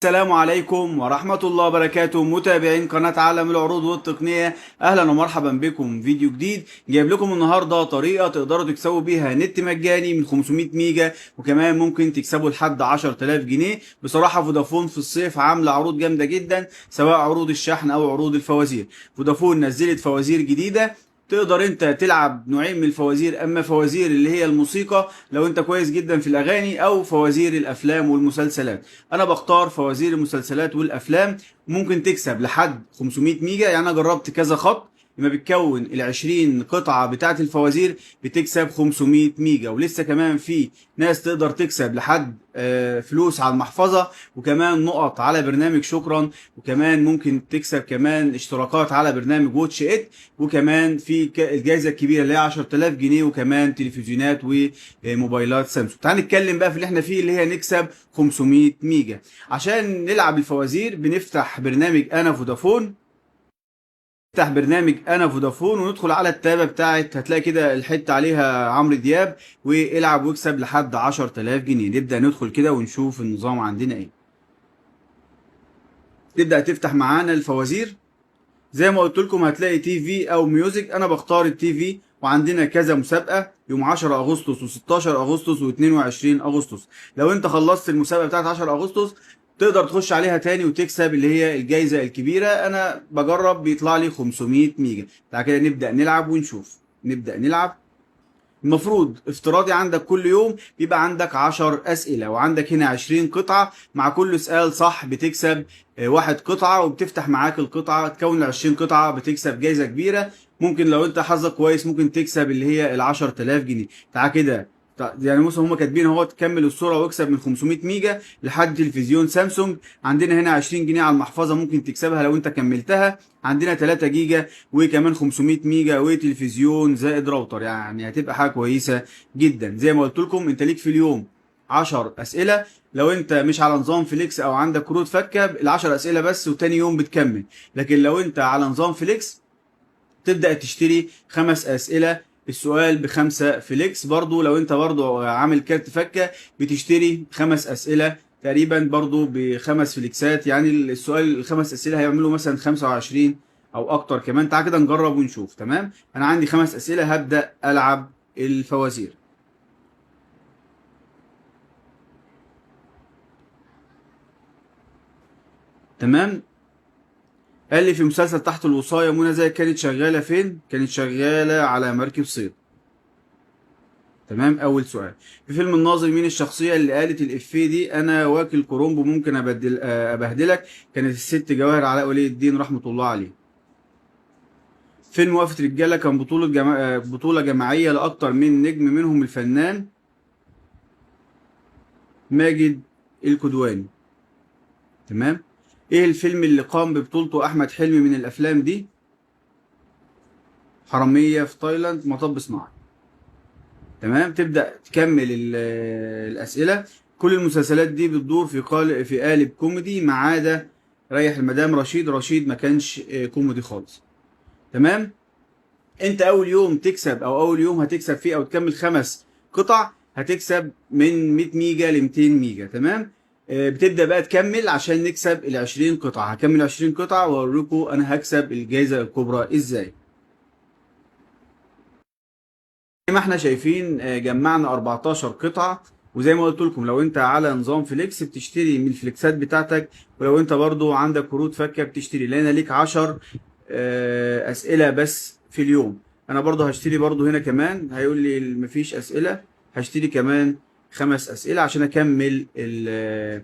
السلام عليكم ورحمة الله وبركاته، متابعين قناة عالم العروض والتقنية. أهلا ومرحبا بكم. فيديو جديد جايب لكم النهاردة طريقة تقدروا تكسبوا بيها نت مجاني من 500 ميجا، وكمان ممكن تكسبوا لحد 10000 جنيه. بصراحة فودافون في الصيف عاملة عروض جامدة جدا، سواء عروض الشحن أو عروض الفوازير. فودافون نزلت فوازير جديدة، تقدر انت تلعب نوعين من الفوازير، اما فوازير اللي هي الموسيقى لو انت كويس جدا في الاغاني، او فوازير الافلام والمسلسلات. انا بختار فوازير المسلسلات والافلام. ممكن تكسب لحد 500 ميجا، يعني انا جربت كذا خط. لما بتكون ال 20 قطعة بتاعت الفوازير بتكسب 500 ميجا، ولسه كمان في ناس تقدر تكسب لحد فلوس على المحفظة، وكمان نقط على برنامج شكرا، وكمان ممكن تكسب كمان اشتراكات على برنامج واتش ات، وكمان في الجائزة الكبيرة اللي هي 10000 جنيه، وكمان تلفزيونات وموبايلات سامسونج. تعال نتكلم بقى في اللي احنا فيه، اللي هي نكسب 500 ميجا. عشان نلعب الفوازير بنفتح برنامج انا فودافون. نفتح برنامج انا فودافون وندخل على التابة بتاعت، هتلاقي كده الحتة عليها عمرو دياب، والعب واكسب لحد 10000 جنيه. نبدأ ندخل كده ونشوف النظام عندنا ايه. تبدأ تفتح معانا الفوازير. زي ما قلت لكم هتلاقي تي في او ميوزك، انا بختار التي في. وعندنا كذا مسابقه يوم 10 اغسطس و16 اغسطس و22 اغسطس. لو انت خلصت المسابقه بتاعت 10 اغسطس تقدر تخش عليها تاني وتكسب اللي هي الجائزه الكبيره. انا بجرب بيطلع لي 500 ميجا. تعالى كده نبدا نلعب ونشوف. نبدا نلعب. المفروض افتراضي عندك كل يوم بيبقى عندك 10 أسئلة، وعندك هنا 20 قطعة. مع كل سؤال صح بتكسب واحد قطعة، وبتفتح معاك القطعة تكون ال 20 قطعة بتكسب جايزة كبيرة. ممكن لو انت حظك كويس ممكن تكسب اللي هي ال 10000 جنيه. تعال كده. يعني مثلا هم كاتبين اهو تكمل الصورة واكسب من 500 ميجا لحد تلفزيون سامسونج. عندنا هنا 20 جنيه على المحفظة ممكن تكسبها لو انت كملتها. عندنا 3 جيجا، وكمان 500 ميجا وتلفزيون زائد راوتر، يعني هتبقى حاجه كويسه جدا. زي ما قلت لكم انت ليك في اليوم 10 اسئله. لو انت مش على نظام فليكس او عندك كروت فكه ال 10 اسئله بس، وتاني يوم بتكمل. لكن لو انت على نظام فليكس تبدا تشتري 5 اسئله، السؤال ب5 فليكس. برضو لو انت برضو عامل كارت فكه بتشتري 5 اسئله تقريبا برضو ب5 فليكسات. يعني السؤال ال5 اسئله هيعملوا مثلا 25 او اكتر كمان. تعال كده نجرب ونشوف. تمام، انا عندي 5 اسئله هبدا العب الفوازير. تمام. قال لي في مسلسل تحت الوصاية منى زكي كانت شغالة فين؟ كانت شغالة على مركب صيد. تمام. اول سؤال. في فيلم الناظر مين الشخصيه اللي قالت الافيه دي؟ انا واكل كرومب ممكن ابهدلك. كانت الست جواهر علاء ولي الدين رحمه الله عليه. فيلم وقفه رجاله كان بطوله جماعيه لاكتر من نجم، منهم الفنان ماجد الكدواني. تمام. ايه الفيلم اللي قام ببطولته احمد حلمي من الافلام دي؟ حراميه في تايلاند، مطب صناعي. تمام. تبدأ تكمل الأسئلة. كل المسلسلات دي بتدور في قالب كوميدي ما عدا ريح المدام رشيد. رشيد ما كانش كوميدي خالص. تمام. انت اول يوم تكسب، او اول يوم هتكسب فيه او تكمل 5 قطع هتكسب من 100 ميجا ل 200 ميجا. تمام. بتبدأ بقى تكمل عشان نكسب ال 20 قطعة. هكمل 20 قطعة واوريكم انا هكسب الجائزة الكبرى ازاي. زي ما احنا شايفين جمعنا 14 قطعة. وزي ما قلت لكم لو انت على نظام فليكس بتشتري من الفليكسات بتاعتك، ولو انت برضو عندك كروت فكة بتشتري، لان ليك 10 اسئلة بس في اليوم. انا برضو هشتري برضو هنا كمان، هيقول لي مفيش اسئلة. هشتري كمان 5 اسئلة عشان اكمل ال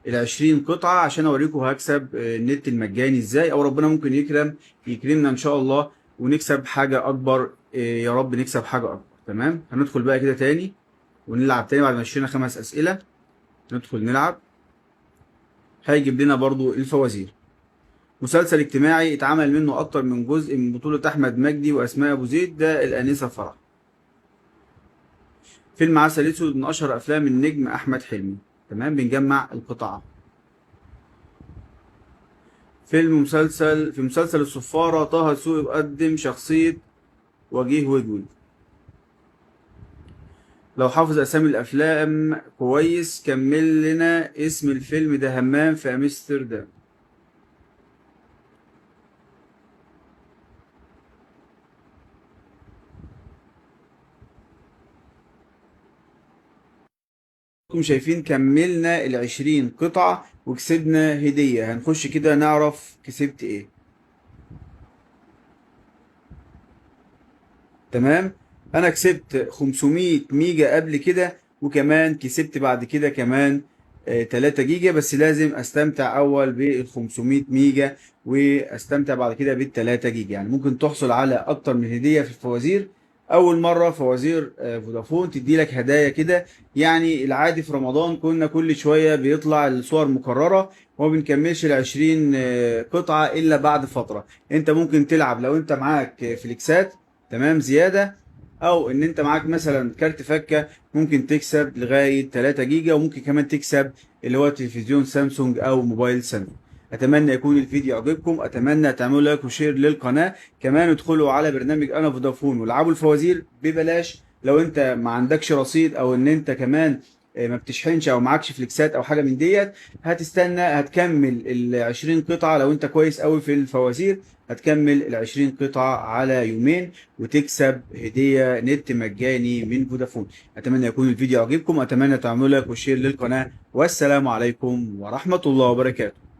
20 قطعة، عشان اوريكم هكسب النت المجاني ازاي، او ربنا ممكن يكرمنا ان شاء الله ونكسب حاجة اكبر. يا رب نكسب حاجة اكبر. تمام. هندخل بقى كده تاني ونلعب تاني بعد ما مشينا 5 اسئلة. ندخل نلعب. هيجيب لنا برضو الفوازير. مسلسل اجتماعي اتعمل منه اكتر من جزء، من بطولة احمد مجدي واسماء ابو زيد، ده الانسة فرح. فيلم عسل اسود من اشهر افلام النجم احمد حلمي. تمام. بنجمع القطعة. في مسلسل الصفارة طه دسوقي قدم شخصية وجيه وجود. لو حافظ اسامي الافلام كويس كمل لنا اسم الفيلم ده. همام في امستردام. انتم شايفين كملنا ال20 قطعة وكسبنا هدية. هنخش كده نعرف كسبت ايه. تمام. انا كسبت 500 ميجا قبل كده، وكمان كسبت بعد كده كمان 3 جيجا، بس لازم استمتع اول بال 500 ميجا واستمتع بعد كده بال 3 جيجا. يعني ممكن تحصل على اكتر من هدية في الفوازير. اول مرة فوازير فودافون تدي لك هدايا كده. يعني العادي في رمضان كنا كل شوية بيطلع الصور مكررة وما بنكملش ال20 قطعة الا بعد فترة. انت ممكن تلعب لو انت معاك فليكسات تمام زياده، او ان انت معاك مثلا كارت فكه ممكن تكسب لغايه 3 جيجا، وممكن كمان تكسب اللي هو تلفزيون سامسونج او موبايل سامسونج. اتمنى يكون الفيديو عجبكم، اتمنى تعملوا لايك وشير للقناه. كمان ادخلوا على برنامج انا فودافون والعبوا الفوازير ببلاش لو انت ما عندكش رصيد، او ان انت كمان ما بتشحنش او معكش فليكسات او حاجه من ديت. هتستنى هتكمل ال20 قطعه. لو انت كويس قوي في الفوازير هتكمل ال20 قطعه على يومين وتكسب هدية نت مجاني من فودافون. أتمنى يكون الفيديو عجبكم، أتمنى تعملوا لايك وشير للقناة، والسلام عليكم ورحمة الله وبركاته.